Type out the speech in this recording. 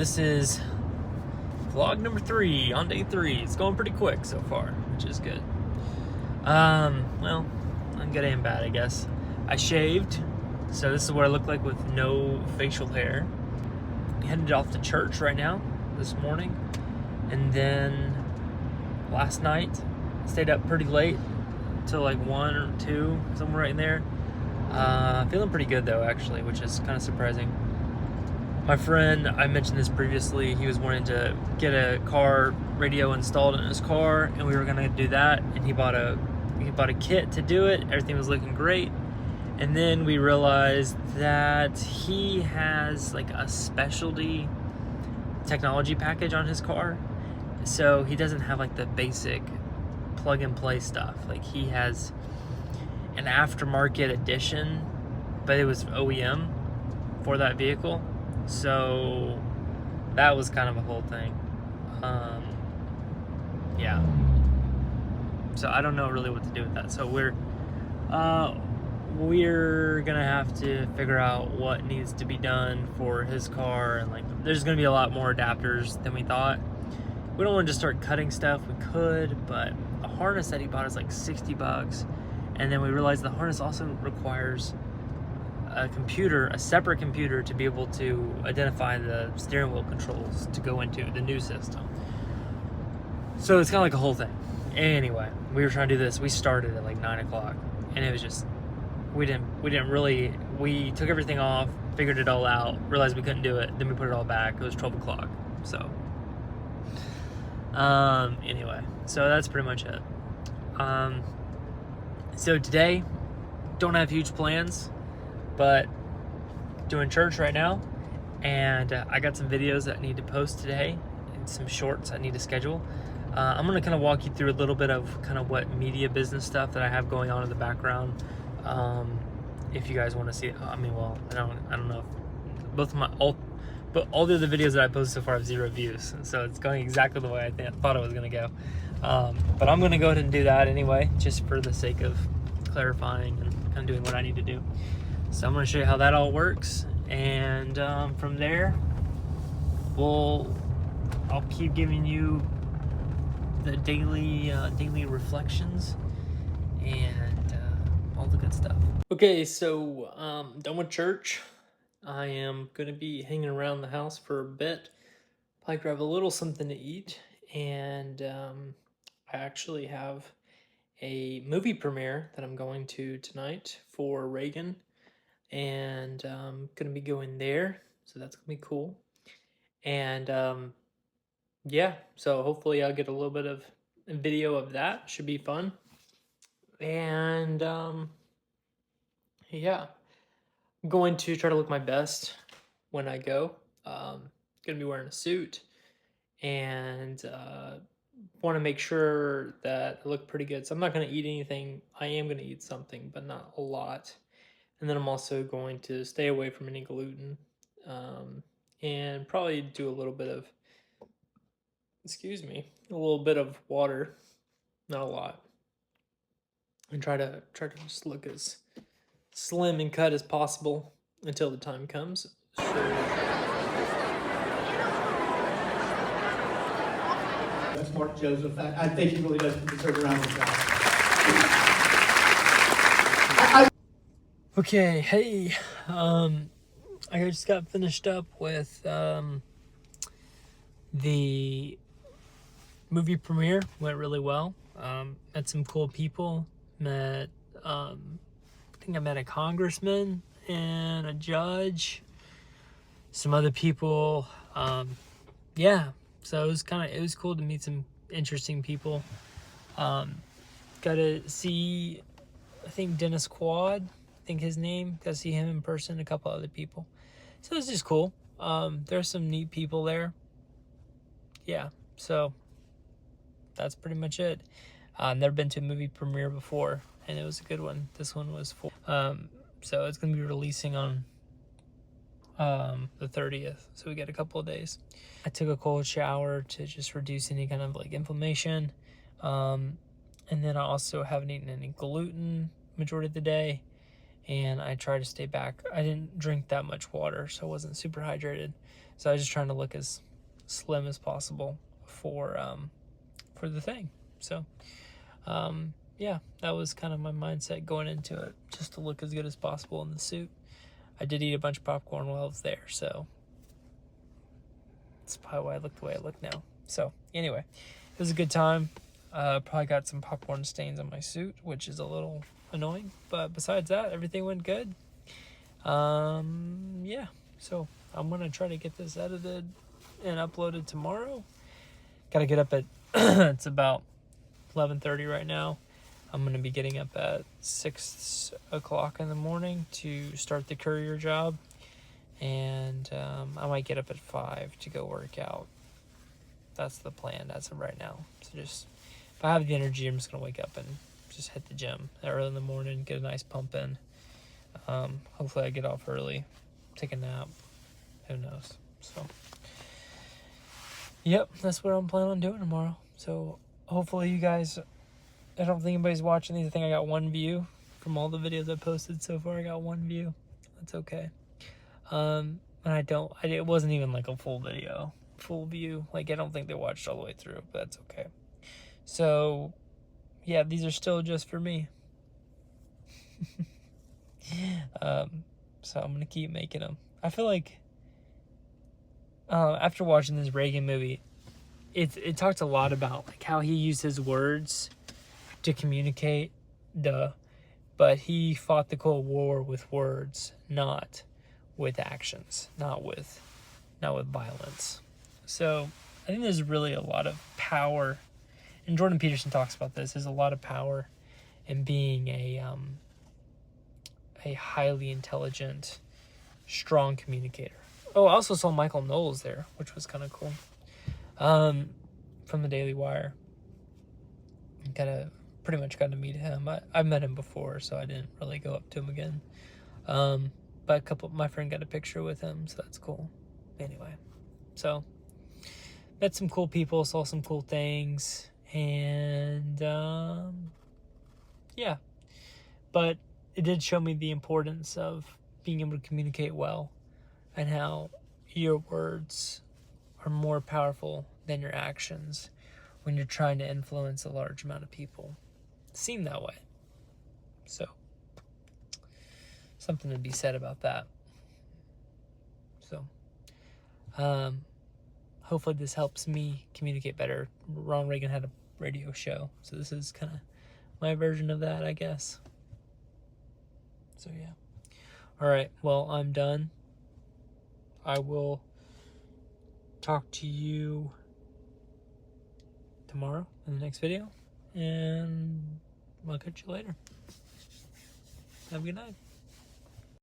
This is vlog number 3 on day 3. It's going pretty quick so far, which is good. Well, good and bad, I guess. I shaved, so this is what I look like with no facial hair. Headed off to church right now, this morning. And then last night, stayed up pretty late, till like 1 or 2, somewhere right in there. Feeling pretty good though, actually, which is kind of surprising. My friend, I mentioned this previously, he was wanting to get a car radio installed in his car, and we were gonna do that, and he bought a kit to do it. Everything was looking great. And then we realized that he has like a specialty technology package on his car. So he doesn't have like the basic plug and play stuff. Like he has an aftermarket edition, but it was OEM for that vehicle. So that was kind of a whole thing. Yeah. So I don't know really what to do with that. So we're gonna have to figure out what needs to be done for his car, and like there's gonna be a lot more adapters than we thought. We don't want to just start cutting stuff. We could, but the harness that he bought is like $60, and then we realized the harness also requires a computer, a separate computer, to be able to identify the steering wheel controls to go into the new system. So it's kind of like a whole thing. Anyway, we were trying to do this. We started at like 9 o'clock, and it was just, we took everything off, figured it all out, realized we couldn't do it, then we put it all back. It was 12 o'clock. So anyway, so that's pretty much it. So today, don't have huge plans, but doing church right now, and I got some videos that I need to post today and some shorts I need to schedule. I'm gonna kind of walk you through a little bit of kind of what media business stuff that I have going on in the background. If you guys want to see it, I mean, well, I don't know if but all the other videos that I posted so far have 0 views, so it's going exactly the way I thought it was gonna go. But I'm gonna go ahead and do that anyway, just for the sake of clarifying and kind of doing what I need to do. So I'm gonna show you how that all works, and from there, I'll keep giving you the daily reflections and all the good stuff. Okay, so done with church. I am gonna be hanging around the house for a bit, probably grab a little something to eat, and I actually have a movie premiere that I'm going to tonight for Reagan, and I'm gonna be going there, so that's gonna be cool. And yeah, so hopefully I'll get a little bit of video of that. Should be fun. And yeah, I'm going to try to look my best when I go. Gonna be wearing a suit, and want to make sure that I look pretty good. So I'm not gonna eat anything. I am gonna eat something, but not a lot. And then I'm also going to stay away from any gluten, and probably do a little bit of, a little bit of water, not a lot, and try to just look as slim and cut as possible until the time comes. That's Mark Joseph. I think he really does deserve a round of applause. Okay, hey, I just got finished up with the movie premiere. Went really well. Met some cool people. I think I met a congressman and a judge, some other people. Yeah, so it was cool to meet some interesting people. Got to see, I think, Dennis Quad, I think his name. Got to see him in person, a couple other people. So it's just cool. There's some neat people there. Yeah, so that's pretty much it. Never been to a movie premiere before, and it was a good one. This one was full. So it's going to be releasing on the 30th, so we got a couple of days. I took a cold shower to just reduce any kind of like inflammation, and then I also haven't eaten any gluten majority of the day, and I try to stay back. I didn't drink that much water, so I wasn't super hydrated, So I was just trying to look as slim as possible for the thing. So yeah, that was kind of my mindset going into it, just to look as good as possible in the suit. I did eat a bunch of popcorn while I was there, so that's probably why I look the way I look now. So anyway, it was a good time. Probably got some popcorn stains on my suit, which is a little annoying, but besides that, everything went good. Yeah, so I'm gonna try to get this edited and uploaded tomorrow. Gotta get up at it's about 11:30 right now. I'm gonna be getting up at 6 o'clock in the morning to start the courier job, and I might get up at 5 to go work out. That's the plan as of right now. So just, if I have the energy, I'm just gonna wake up and just hit the gym early in the morning, get a nice pump in. Hopefully I get off early, take a nap, who knows. So yep, that's what I'm planning on doing tomorrow. So hopefully you guys, I don't think anybody's watching these. I think I got 1 view from all the videos I posted so far. I got 1 view. That's okay. And it wasn't even like a full view. Like, I don't think they watched all the way through, but that's okay. So yeah, these are still just for me. So I'm gonna keep making them. I feel like after watching this Reagan movie, it talked a lot about like how he used his words to communicate, but he fought the Cold War with words, not with actions, not with violence. So I think there's really a lot of power, and Jordan Peterson talks about this. There's a lot of power in being a highly intelligent, strong communicator. Oh, I also saw Michael Knowles there, which was kind of cool. From the Daily Wire. Pretty much got to meet him. I met him before, so I didn't really go up to him again. But my friend got a picture with him, so that's cool. Anyway, so met some cool people, saw some cool things, and yeah. But it did show me the importance of being able to communicate well, and how your words are more powerful than your actions when you're trying to influence a large amount of people. It seemed that way. So, something to be said about that. So, hopefully this helps me communicate better. Ronald Reagan had a radio show, so this is kind of my version of that, I guess. So yeah. All right, well, I'm done. I will talk to you tomorrow in the next video, and I'll catch you later. Have a good night.